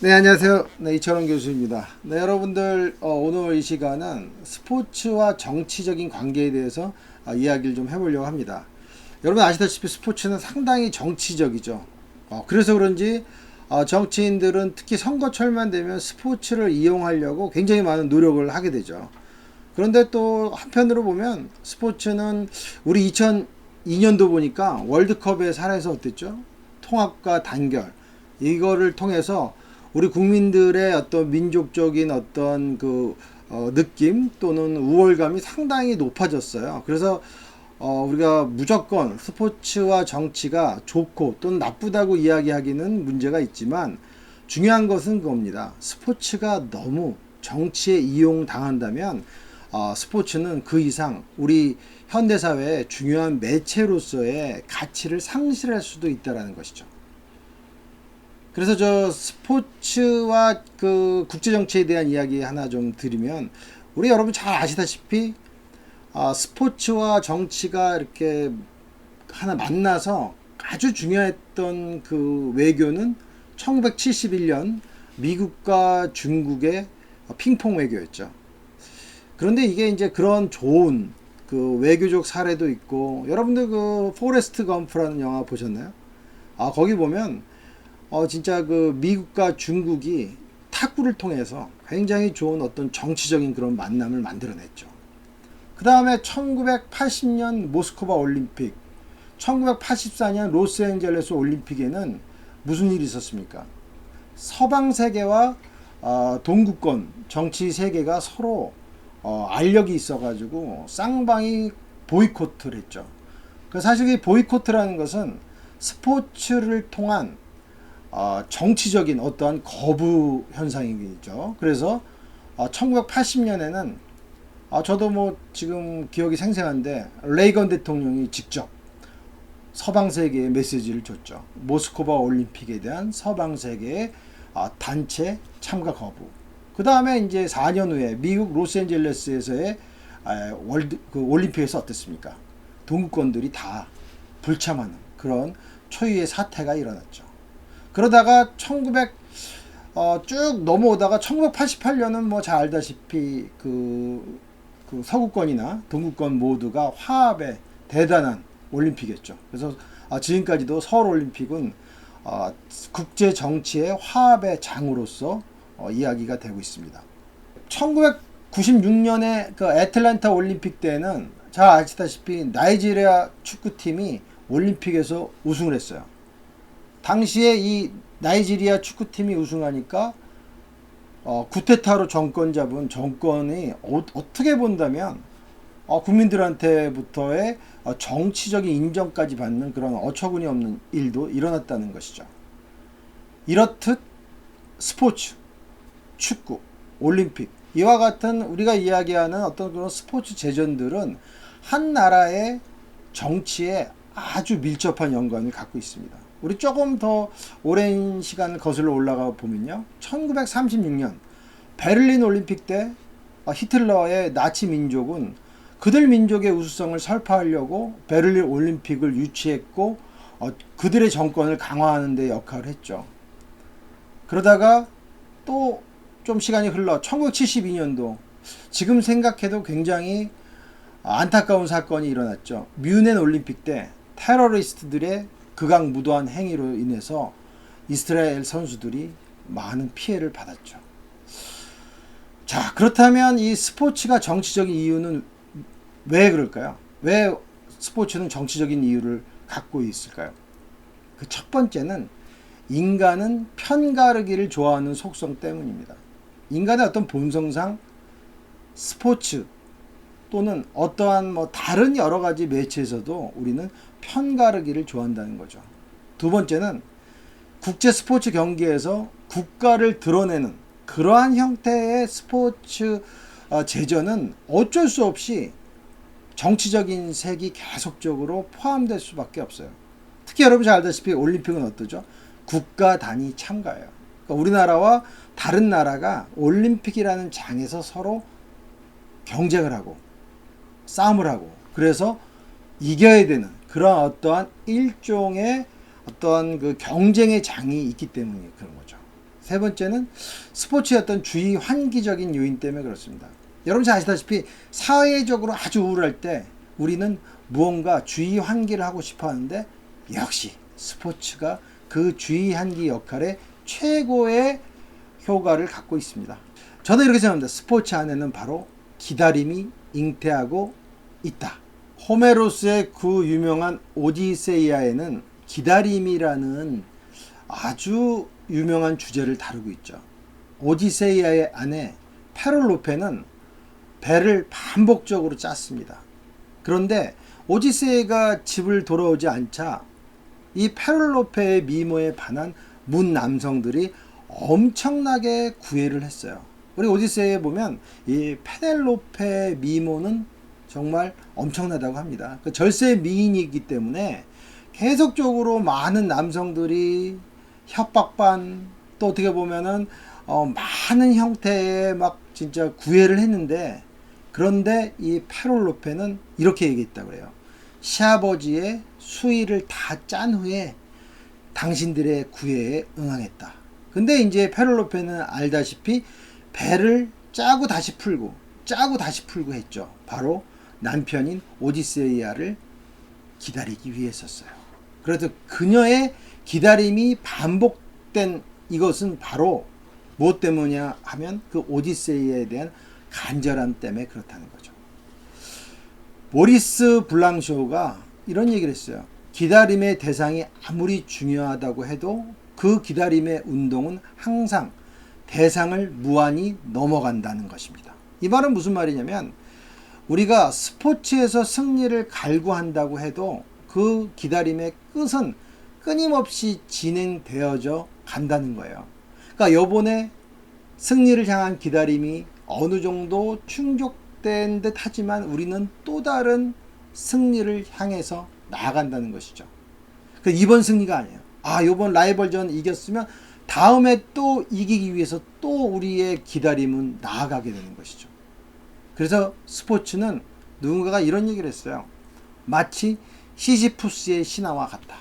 네, 안녕하세요. 네, 이철원 교수입니다. 네, 여러분들, 오늘 이 시간은 스포츠와 정치적인 관계에 대해서 이야기를 좀 해보려고 합니다. 여러분 아시다시피 스포츠는 상당히 정치적이죠. 그래서 그런지 정치인들은 특히 선거철만 되면 스포츠를 이용하려고 굉장히 많은 노력을 하게 되죠. 그런데 또 한편으로 보면 스포츠는 우리 2002년도 보니까 월드컵에 살아서 어땠죠? 통합과 단결. 이거를 통해서 우리 국민들의 어떤 민족적인 어떤 느낌 또는 우월감이 상당히 높아졌어요. 그래서 우리가 무조건 스포츠와 정치가 좋고 또는 나쁘다고 이야기하기는 문제가 있지만 중요한 것은 그겁니다. 스포츠가 너무 정치에 이용당한다면 스포츠는 그 이상 우리 현대사회의 중요한 매체로서의 가치를 상실할 수도 있다는 것이죠. 그래서 저 스포츠와 그 국제정치에 대한 이야기 하나 좀 드리면, 우리 여러분 잘 아시다시피 스포츠와 정치가 이렇게 하나 만나서 아주 중요했던 그 외교는 1971년 미국과 중국의 핑퐁 외교였죠. 그런데 이게 이제 그런 좋은 그 외교적 사례도 있고, 여러분들 그 포레스트 검프라는 영화 보셨나요? 거기 보면 진짜 그 미국과 중국이 탁구를 통해서 굉장히 좋은 어떤 정치적인 그런 만남을 만들어냈죠. 그 다음에 1980년 모스크바 올림픽, 1984년 로스앤젤레스 올림픽에는 무슨 일이 있었습니까? 서방 세계와 동구권 정치 세계가 서로 알력이 있어가지고 쌍방이 보이콧을 했죠. 사실 이 보이콧이라는 것은 스포츠를 통한 정치적인 어떠한 거부 현상이죠. 그래서 1980년에는 저도 뭐 지금 기억이 생생한데 레이건 대통령이 직접 서방 세계에 메시지를 줬죠. 모스크바 올림픽에 대한 서방 세계의 단체 참가 거부. 그 다음에 이제 4년 후에 미국 로스앤젤레스에서의 올림픽에서 어땠습니까? 동구권들이 다 불참하는 그런 초유의 사태가 일어났죠. 그러다가 쭉 넘어오다가 1988년은 뭐 잘 알다시피 그 서구권이나 동구권 모두가 화합의 대단한 올림픽이었죠. 그래서 지금까지도 서울 올림픽은 국제 정치의 화합의 장으로서 이야기가 되고 있습니다. 1996년에 그 애틀랜타 올림픽 때는 잘 아시다시피 나이지리아 축구팀이 올림픽에서 우승을 했어요. 당시에 이 나이지리아 축구팀이 우승하니까 쿠데타로 정권 잡은 정권이 어떻게 본다면 국민들한테부터의 정치적인 인정까지 받는 그런 어처구니 없는 일도 일어났다는 것이죠. 이렇듯 스포츠, 축구, 올림픽 이와 같은 우리가 이야기하는 어떤 그런 스포츠 제전들은 한 나라의 정치에 아주 밀접한 연관을 갖고 있습니다. 우리 조금 더 오랜 시간을 거슬러 올라가 보면요. 1936년 베를린 올림픽 때 히틀러의 나치 민족은 그들 민족의 우수성을 설파하려고 베를린 올림픽을 유치했고 그들의 정권을 강화하는 데 역할을 했죠. 그러다가 또 좀 시간이 흘러 1972년도 지금 생각해도 굉장히 안타까운 사건이 일어났죠. 뮌헨 올림픽 때 테러리스트들의 극악무도한 행위로 인해서 이스라엘 선수들이 많은 피해를 받았죠. 자, 그렇다면 이 스포츠가 정치적인 이유는 왜 그럴까요? 왜 스포츠는 정치적인 이유를 갖고 있을까요? 그 첫 번째는 인간은 편가르기를 좋아하는 속성 때문입니다. 인간의 어떤 본성상 스포츠 또는 어떠한 뭐 다른 여러 가지 매체에서도 우리는 편가르기를 좋아한다는 거죠. 두 번째는 국제 스포츠 경기에서 국가를 드러내는 그러한 형태의 스포츠 제전은 어쩔 수 없이 정치적인 색이 계속적으로 포함될 수밖에 없어요. 특히 여러분 잘 알다시피 올림픽은 어떠죠? 국가 단위 참가예요. 그러니까 우리나라와 다른 나라가 올림픽이라는 장에서 서로 경쟁을 하고 싸움을 하고 그래서 이겨야 되는 그런 어떠한 일종의 어떠한 그 경쟁의 장이 있기 때문에 그런 거죠. 세 번째는 스포츠의 어떤 주위 환기적인 요인 때문에 그렇습니다. 여러분 잘 아시다시피 사회적으로 아주 우울할 때 우리는 무언가 주위 환기를 하고 싶어 하는데 역시 스포츠가 그 주위 환기 역할에 최고의 효과를 갖고 있습니다. 저는 이렇게 생각합니다. 스포츠 안에는 바로 기다림이 잉태하고 있다. 호메로스의 그 유명한 오디세이아에는 기다림이라는 아주 유명한 주제를 다루고 있죠. 오디세이아의 아내 페넬로페는 배를 반복적으로 짰습니다. 그런데 오디세이가 집을 돌아오지 않자 이 페넬로페의 미모에 반한 문 남성들이 엄청나게 구애를 했어요. 우리 오디세이에 보면 이 페넬로페의 미모는 정말 엄청나다고 합니다. 그 절세 미인이기 때문에 계속적으로 많은 남성들이 협박반 또 어떻게 보면은 많은 형태의 막 진짜 구애를 했는데 그런데 이 페넬로페는 이렇게 얘기했다고 그래요. 시아버지의 수의를 다 짠 후에 당신들의 구애에 응하겠다. 근데 이제 페넬로페는 알다시피 배를 짜고 다시 풀고 짜고 다시 풀고 했죠. 바로 남편인 오디세이아를 기다리기 위해서였어요. 그래서 그녀의 기다림이 반복된 이것은 바로 무엇 때문이냐 하면 그 오디세이에 대한 간절함 때문에 그렇다는 거죠. 모리스 블랑쇼가 이런 얘기를 했어요. 기다림의 대상이 아무리 중요하다고 해도 그 기다림의 운동은 항상 대상을 무한히 넘어간다는 것입니다. 이 말은 무슨 말이냐면 우리가 스포츠에서 승리를 갈구한다고 해도 그 기다림의 끝은 끊임없이 진행되어져 간다는 거예요. 그러니까 요번에 승리를 향한 기다림이 어느 정도 충족된 듯 하지만 우리는 또 다른 승리를 향해서 나아간다는 것이죠. 그 이번 승리가 아니에요. 요번 라이벌전 이겼으면 다음에 또 이기기 위해서 또 우리의 기다림은 나아가게 되는 것이죠. 그래서 스포츠는 누군가가 이런 얘기를 했어요. 마치 시지푸스의 신화와 같다.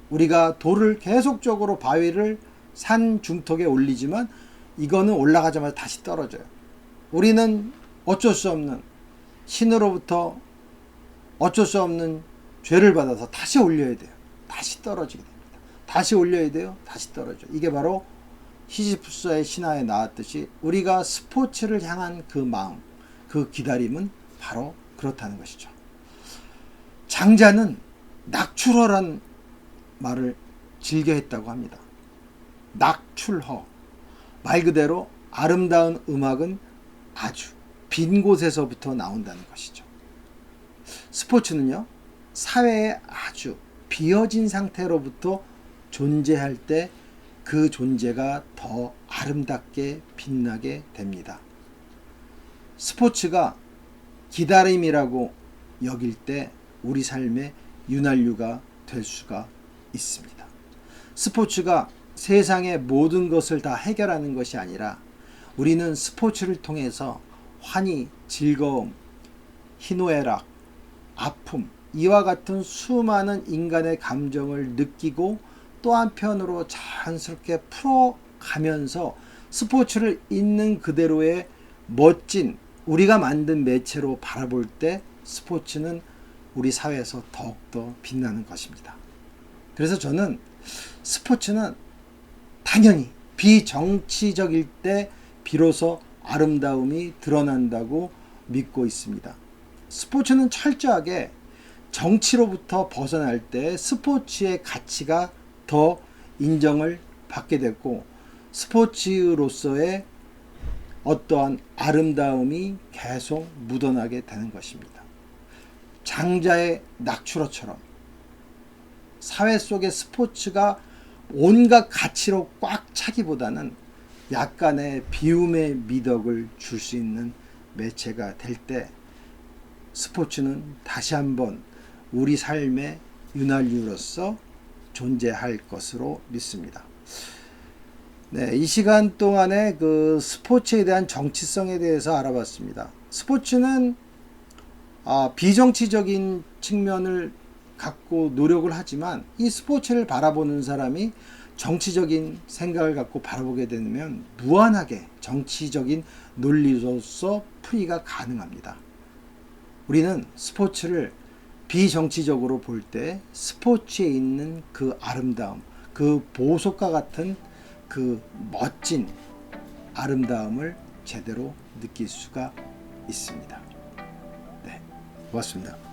우리가 돌을 계속적으로 바위를 산 중턱에 올리지만 이거는 올라가자마자 다시 떨어져요. 우리는 어쩔 수 없는 신으로부터 어쩔 수 없는 죄를 받아서 다시 올려야 돼요. 다시 떨어지게 됩니다. 다시 올려야 돼요. 다시 떨어져요. 이게 바로 시지푸스의 신화에 나왔듯이 우리가 스포츠를 향한 그 마음, 그 기다림은 바로 그렇다는 것이죠. 장자는 낙출허란 말을 즐겨 했다고 합니다. 낙출허. 말 그대로 아름다운 음악은 아주 빈 곳에서부터 나온다는 것이죠. 스포츠는요, 사회에 아주 비어진 상태로부터 존재할 때 그 존재가 더 아름답게 빛나게 됩니다. 스포츠가 기다림이라고 여길 때 우리 삶의 윤활유가 될 수가 있습니다. 스포츠가 세상의 모든 것을 다 해결하는 것이 아니라 우리는 스포츠를 통해서 환희, 즐거움, 희노애락, 아픔 이와 같은 수많은 인간의 감정을 느끼고 또 한편으로 자연스럽게 풀어가면서 스포츠를 있는 그대로의 멋진 우리가 만든 매체로 바라볼 때 스포츠는 우리 사회에서 더욱더 빛나는 것입니다. 그래서 저는 스포츠는 당연히 비정치적일 때 비로소 아름다움이 드러난다고 믿고 있습니다. 스포츠는 철저하게 정치로부터 벗어날 때 스포츠의 가치가 더 인정을 받게 됐고 스포츠로서의 어떠한 아름다움이 계속 묻어나게 되는 것입니다. 장자의 낙추러처럼 사회 속의 스포츠가 온갖 가치로 꽉 차기보다는 약간의 비움의 미덕을 줄 수 있는 매체가 될 때 스포츠는 다시 한번 우리 삶의 윤활유로서 존재할 것으로 믿습니다. 네, 이 시간 동안에 그 스포츠에 대한 정치성에 대해서 알아봤습니다. 스포츠는 비정치적인 측면을 갖고 노력을 하지만 이 스포츠를 바라보는 사람이 정치적인 생각을 갖고 바라보게 되면 무한하게 정치적인 논리로서 풀이가 가능합니다. 우리는 스포츠를 비정치적으로 볼 때 스포츠에 있는 그 아름다움, 그 보석과 같은 그 멋진 아름다움을 제대로 느낄 수가 있습니다. 네, 고맙습니다.